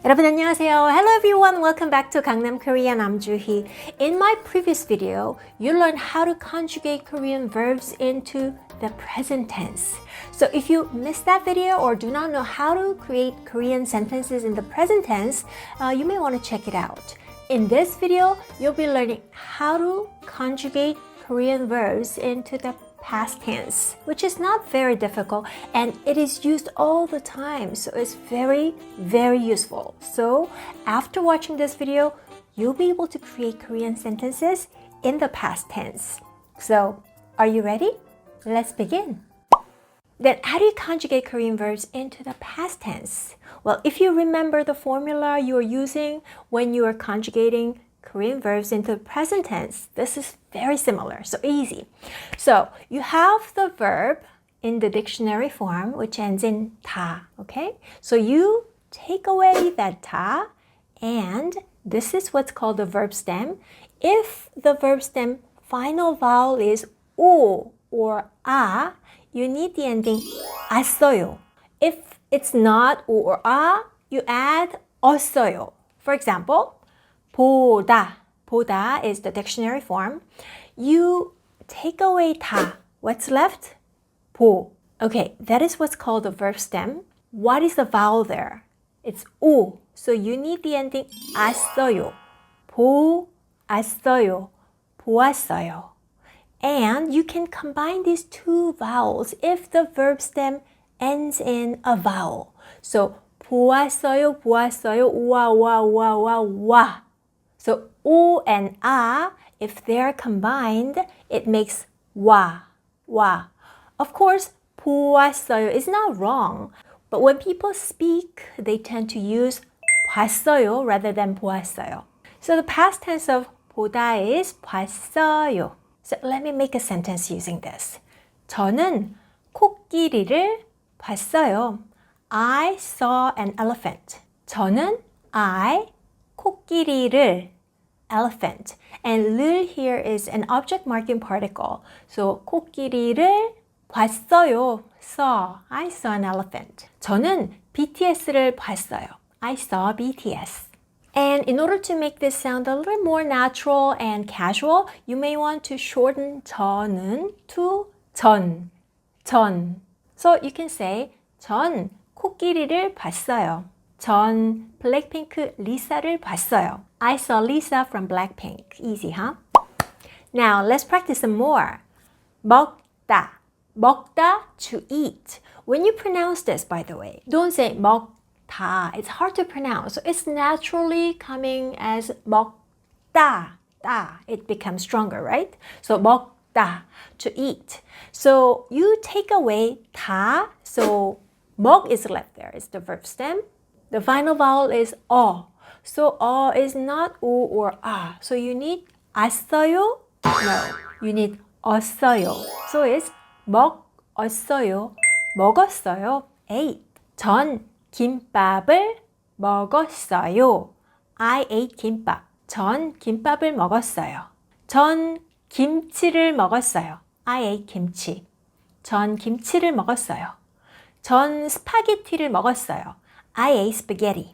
여러분 안녕하세요. Hello everyone. Welcome back to Gangnam Korean. I'm Juhee. In my previous video, you learned how to conjugate Korean verbs into the present tense. So if you missed that video or do not know how to create Korean sentences in the present tense, you may want to check it out. In this video, you'll be learning how to conjugate Korean verbs into the past tense, which is not very difficult and it is used all the time, so it's very useful. So after watching this video, you'll be able to create Korean sentences in the past tense. So are you ready? Let's begin. Then how do you conjugate Korean verbs into the past tense? Well, if you remember the formula you are using when you are conjugating Korean verbs into the present tense, this is very similar, so easy. So you have the verb in the dictionary form, which ends in 다, okay? So you take away that 다, and this is what's called the verb stem. If the verb stem final vowel is 오 or 아, you need the ending 왔어요. If it's not 오 or 아, you add 없어요. For example, 보다. 보다 is the dictionary form. You take away 다. What's left? 보. Okay, that is what's called the verb stem. What is the vowel there? It's 오. So you need the ending 왔어요. 보았어요. 보았어요. And you can combine these two vowels if the verb stem ends in a vowel. So 보았어요, 보았어요, 와. So 오 and 아, if they're combined, it makes 와. Of course, 보았어요 is not wrong, but when people speak, they tend to use 봤어요 rather than 보았어요. So the past tense of 보다 is 봤어요. So let me make a sentence using this. 저는 코끼리를 봤어요. I saw an elephant. 저는 코끼리를 elephant. And 를 here is an object marking particle. So 코끼리를 봤어요. saw. I saw an elephant. 저는 BTS를 봤어요. I saw BTS. And in order to make this sound a little more natural and casual, you may want to shorten 저는 to 전. So you can say 전 코끼리를 봤어요. 전 블랙핑크 리사를 봤어요. I saw Lisa from Blackpink. Easy, huh? Now let's practice some more. 먹다. 먹다, to eat. When you pronounce this, by the way, don't say 먹다. It's hard to pronounce. So it's naturally coming as 먹다. It becomes stronger, right? So 먹다, to eat. So you take away 다. So 먹 is left there. It's the verb stem. The final vowel is 어. So 어 is not 오 or 아. So you need 왔어요? No. You need 없어요. So it's 먹었어요. 먹었어요. ate. 전 김밥을 먹었어요. I ate 김밥. 전 김밥을 먹었어요. 전 김치를 먹었어요. I ate 김치. 전 김치를 먹었어요. 전 스파게티를 먹었어요. I ate spaghetti.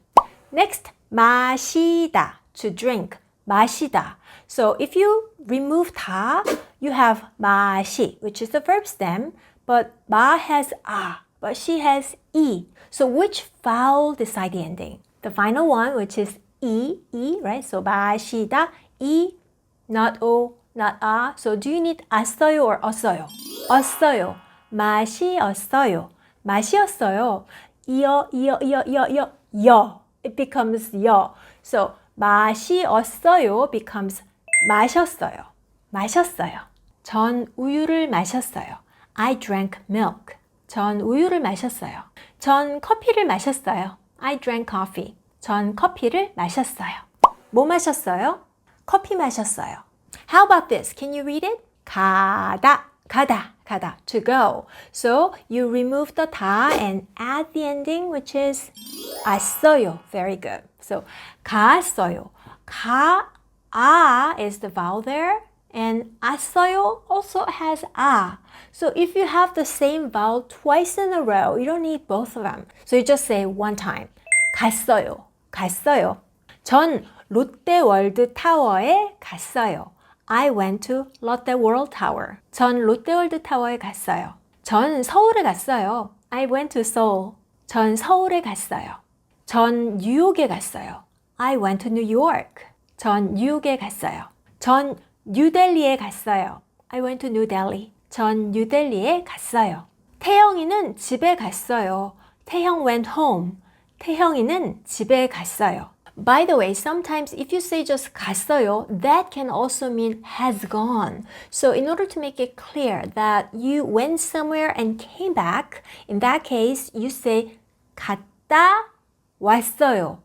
Next, 마시다, to drink. 마시다. So if you remove 다, you have 마시, which is the verb stem, but 마 has 아, but she has 이. So which vowel decide the ending? The final one, which is 이, right? So 마시다, 이, not 오, not 아. So do you need 왔어요 or 없어요? 없어요. 마시었어요. 마시었어요. 여. It becomes 여. So 마시었어요 becomes 마셨어요. 전 우유를 마셨어요. I drank milk. 전 우유를 마셨어요. 전 커피를 마셨어요. I drank coffee. 전 커피를 마셨어요. 뭐 마셨어요? 커피 마셨어요. How about this? Can you read it? 가다, to go. So you remove the 다 and add the ending, which is 왔어요. Very good. So 갔어요. 아 is the vowel there, and 왔어요 also has 아. So if you have the same vowel twice in a row, you don't need both of them. So you just say one time. 갔어요. 갔어요. 전 롯데월드 타워에 갔어요. I went to Lotte World Tower. 전 롯데월드 타워에 갔어요. 전 서울에 갔어요. I went to Seoul. 전 서울에 갔어요. 전 뉴욕에 갔어요. I went to New York. 전 뉴욕에 갔어요. 전 뉴델리에 갔어요. I went to New Delhi. 전 뉴델리에 갔어요. 태영이는 집에 갔어요. 태형 went home. 태형이는 집에 갔어요. By the way, sometimes if you say just 갔어요, that can also mean has gone. So in order to make it clear that you went somewhere and came back, in that case, you say 갔다 왔어요.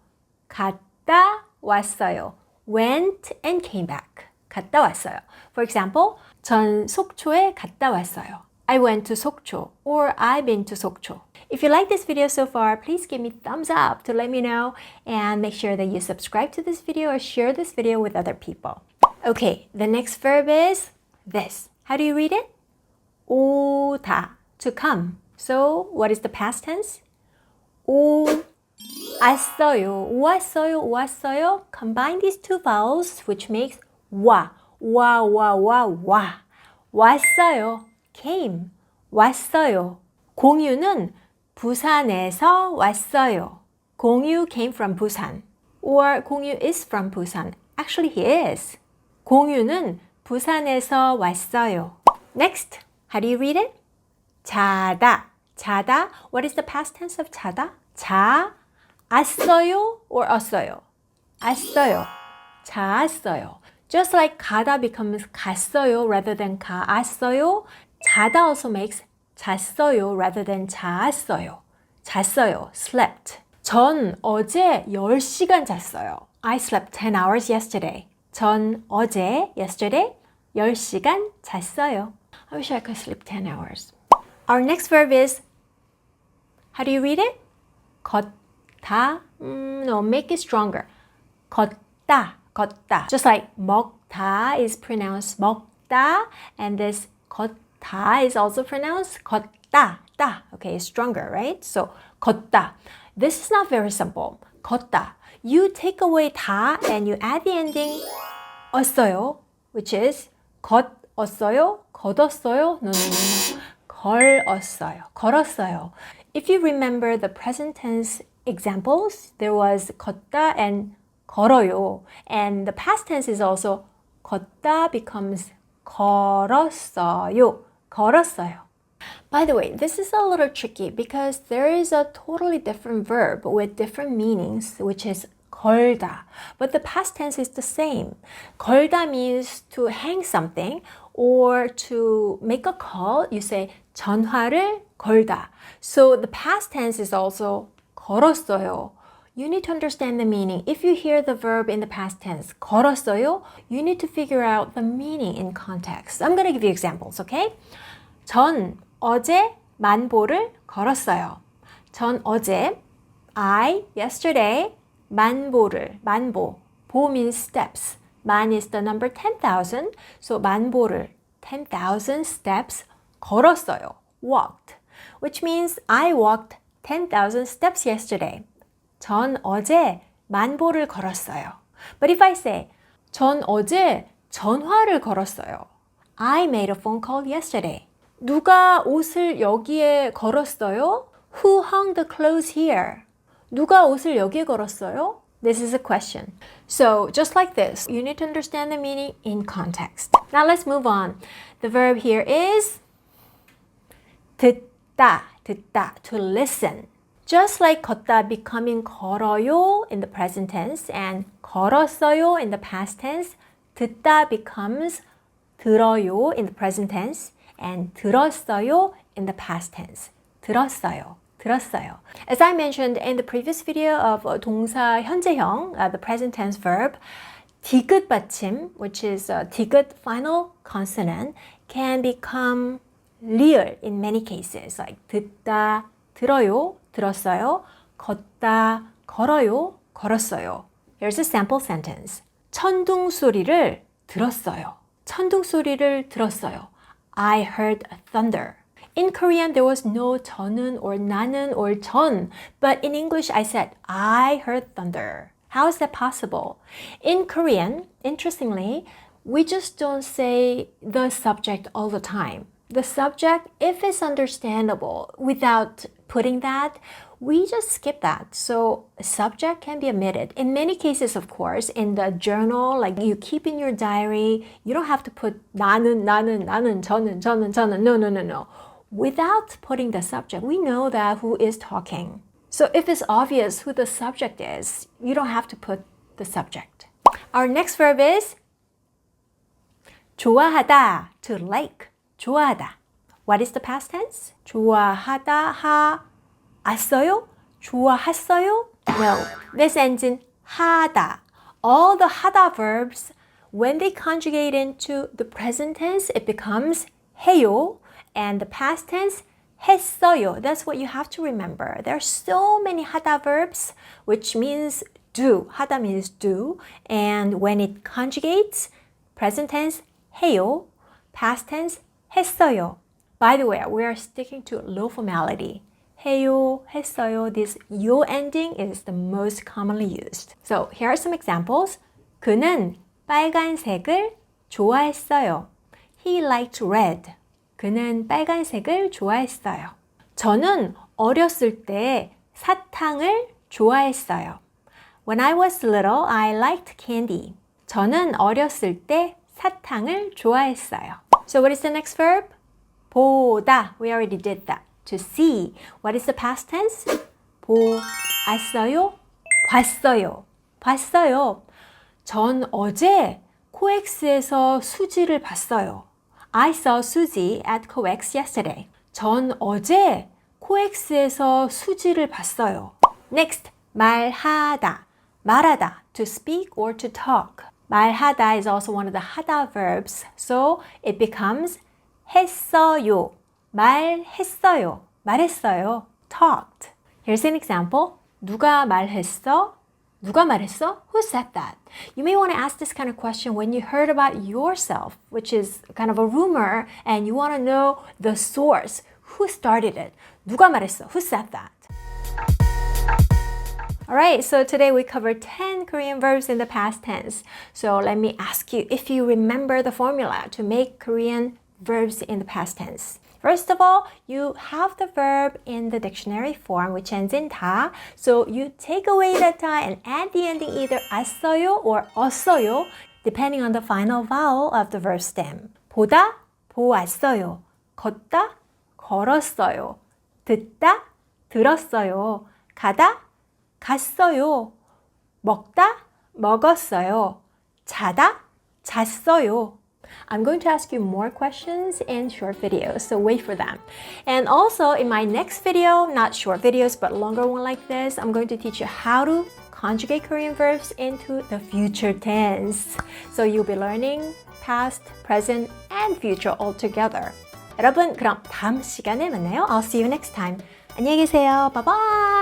갔다 왔어요. Went and came back. 갔다 왔어요. For example, 전 속초에 갔다 왔어요. I went to 속초 or I've been to 속초. If you like this video so far, please give me thumbs up to let me know and make sure that you subscribe to this video or share this video with other people. Okay, the next verb is this. How do you read it? 오다, to come. So, what is the past tense? 왔어요, 왔어요, 왔어요. Combine these two vowels, which makes 와. 왔어요, came, 왔어요. 공유는 부산에서 왔어요. 공유 came from Busan. Or 공유 is from Busan. Actually, he is. 공유는 부산에서 왔어요. Next, how do you read it? 자다. 자다. What is the past tense of 자다? 잤어요 or 왔어요? 왔어요. 잤어요. Just like 가다 becomes 갔어요 rather than 가았어요, 자다 also makes 잤어요 rather than 잤어요. 잤어요, slept. 전 어제 10시간 잤어요. I slept 10 hours yesterday. 전 어제, yesterday, 10시간 잤어요. I wish I could sleep 10 hours. Our next verb is, how do you read it? 걷다. No, make it stronger. 걷다. 걷다. Just like 먹다 is pronounced 먹다, and this 걷다 is also pronounced 걷다. 다. Okay, it's stronger, right? So 걷다. This is not very simple. 걷다. You take away 다 and you add the ending 었어요, which is 걷었어요, 걷었어요. No. 걸었어요. 걸었어요. If you remember the present tense examples, there was 걷다 and 걸어요. And the past tense is also 걷다 becomes 걸었어요. 걸었어요. By the way, this is a little tricky because there is a totally different verb with different meanings, which is 걸다. But the past tense is the same. 걸다 means to hang something or to make a call. You say 전화를 걸다. So the past tense is also 걸었어요. You need to understand the meaning. If you hear the verb in the past tense, 걸었어요, you need to figure out the meaning in context. I'm going to give you examples, okay? 전 어제 만보를 걸었어요. 전 어제, I, yesterday, 만보를, 만보. 보 means steps. 만 is the number 10,000. So 만보를, 10,000 steps 걸었어요. Walked. Which means I walked 10,000 steps yesterday. 전 어제 만보를 걸었어요. But if I say, 전 어제 전화를 걸었어요. I made a phone call yesterday. 누가 옷을 여기에 걸었어요? Who hung the clothes here? 누가 옷을 여기에 걸었어요? This is a question. So just like this, you need to understand the meaning in context. Now let's move on. The verb here is 듣다, 듣다, to listen. Just like 걷다 becoming 걸어요 in the present tense and 걸었어요 in the past tense, 듣다 becomes 들어요 in the present tense and 들었어요 in the past tense. 들었어요, 들었어요. As I mentioned in the previous video of 동사 현재형, the present tense verb, 디귿 받침, which is 디귿 final consonant, can become real in many cases, like 듣다, 들어요, 들었어요, 걷다, 걸어요, 걸었어요. Here's a sample sentence. 천둥 소리를 들었어요. 천둥 소리를 들었어요. I heard thunder. In Korean, there was no 저는 or 나는 or 전, but in English, I said, I heard thunder. How is that possible? In Korean, interestingly, we just don't say the subject all the time. The subject, if it's understandable without putting that, we just skip that. So subject can be omitted. In many cases, of course, in the journal, like you keep in your diary, you don't have to put 나는, 저는. No. Without putting the subject, we know that who is talking. So if it's obvious who the subject is, you don't have to put the subject. Our next verb is 좋아하다, to like. 좋아하다. What is the past tense? 좋아하다, 했어요? 좋아했어요? No, this ends in 하다. All the 하다 verbs, when they conjugate into the present tense, it becomes 해요, and the past tense, 했어요. That's what you have to remember. There are so many 하다 verbs, which means do. 하다 means do, and when it conjugates, present tense, 해요, past tense, 했어요. By the way, we are sticking to low formality. 해요, 했어요. This 요 ending is the most commonly used. So here are some examples. 그는 빨간색을 좋아했어요. He liked red. 그는 빨간색을 좋아했어요. 저는 어렸을 때 사탕을 좋아했어요. When I was little, I liked candy. 저는 어렸을 때 사탕을 좋아했어요. So what is the next verb? 보다. We already did that. To see. What is the past tense? 보았어요? 봤어요. 전 어제 코엑스에서 수지를 봤어요. I saw Suzy at COEX yesterday. 전 어제 코엑스에서 수지를 봤어요. Next, 말하다. 말하다, to speak or to talk. 말하다 is also one of the 하다 verbs, so it becomes 했어요. 말했어요. talked. Here's an example. 누가 말했어? Who said that? You may want to ask this kind of question when you heard about yourself, which is kind of a rumor, and you want to know the source. Who started it? 누가 말했어? Who said that? Alright, so today we covered 10 Korean verbs in the past tense. So let me ask you if you remember the formula to make Korean verbs in the past tense. First of all, you have the verb in the dictionary form, which ends in 다. So you take away the 다 and add the ending either 왔어요 or 없어요, depending on the final vowel of the verb stem. 보다, 보았어요. 걷다, 걸었어요. 듣다, 들었어요. 가다, 갔어요. 먹다, 먹었어요. 자다, 잤어요. I'm going to ask you more questions in short videos, so wait for them. And also in my next video, not short videos, but longer one like this, I'm going to teach you how to conjugate Korean verbs into the future tense. So you'll be learning past, present, and future all together. 여러분, 그럼 다음 시간에 만나요. I'll see you next time. 안녕히 계세요. Bye bye.